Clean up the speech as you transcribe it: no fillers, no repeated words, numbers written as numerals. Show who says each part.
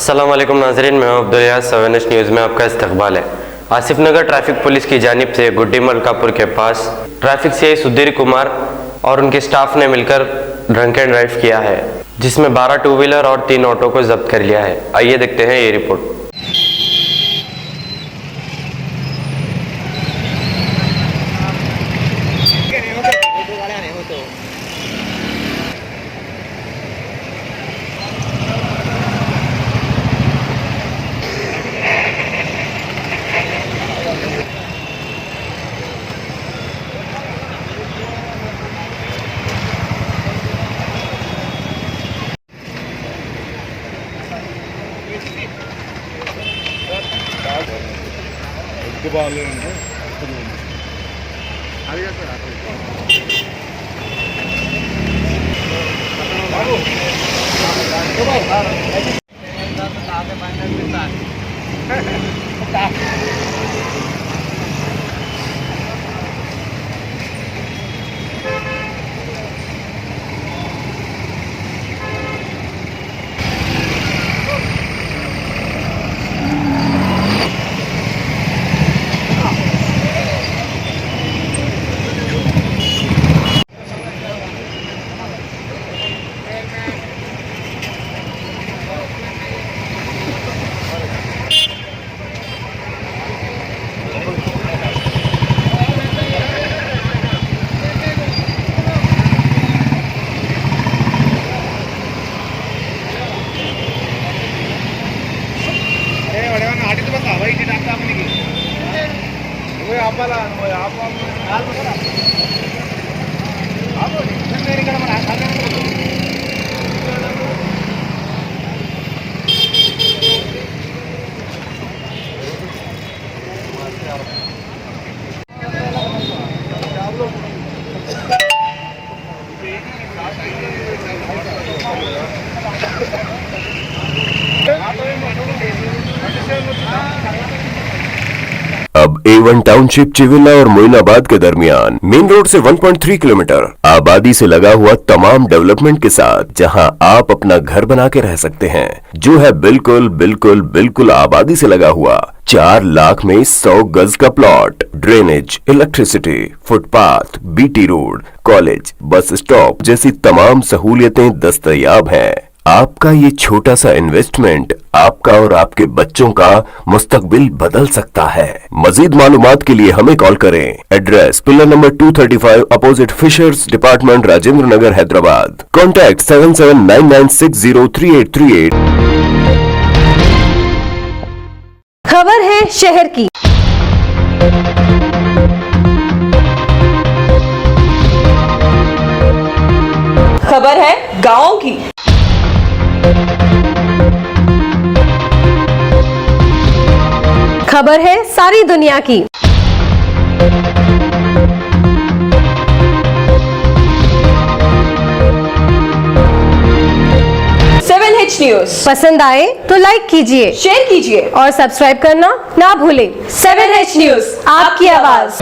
Speaker 1: अस्सलाम वालेकुम नाज़रीन, मैं अब्दुल 7 न्यूज़ में आपका इस्तकबाल है। आसिफ नगर ट्रैफिक पुलिस की जानिब से गुड्डी मलकापुर के पास ट्रैफिक सीआई सुधीर कुमार और उनके स्टाफ ने मिलकर ड्रंक एंड ड्राइव किया है, जिसमें 12 टू व्हीलर और 3 ऑटो को जब्त कर लिया है। आइए देखते हैं ये रिपोर्ट।
Speaker 2: अब A1 टाउनशिप चिविला और मोइनाबाद के दरमियान मेन रोड से 1.3 किलोमीटर आबादी से लगा हुआ तमाम डेवलपमेंट के साथ जहां आप अपना घर बना के रह सकते हैं, जो है बिल्कुल बिल्कुल बिल्कुल आबादी से लगा हुआ। 4 लाख में 100 गज का plot, drainage, electricity, footpath, BT road, college, bus stop जैसी तमाम सहूलियतें दस्तयाब हैं। आपका ये छोटा सा इन्वेस्टमेंट आपका और आपके बच्चों का मुस्तकबिल बदल सकता है। मजीद मालूमात के लिए हमें कॉल करें। Address pillar number 235 opposite fishers department, Rajendra Nagar, Hyderabad. Contact 7799603838।
Speaker 3: खबर है शहर की।
Speaker 4: खबर है गांव की।
Speaker 3: खबर है सारी दुनिया की।
Speaker 4: न्यूज़
Speaker 3: पसंद आए तो लाइक कीजिए,
Speaker 4: शेयर कीजिए
Speaker 3: और सब्सक्राइब करना ना भूलें।
Speaker 4: 7H न्यूज़, आपकी आवाज।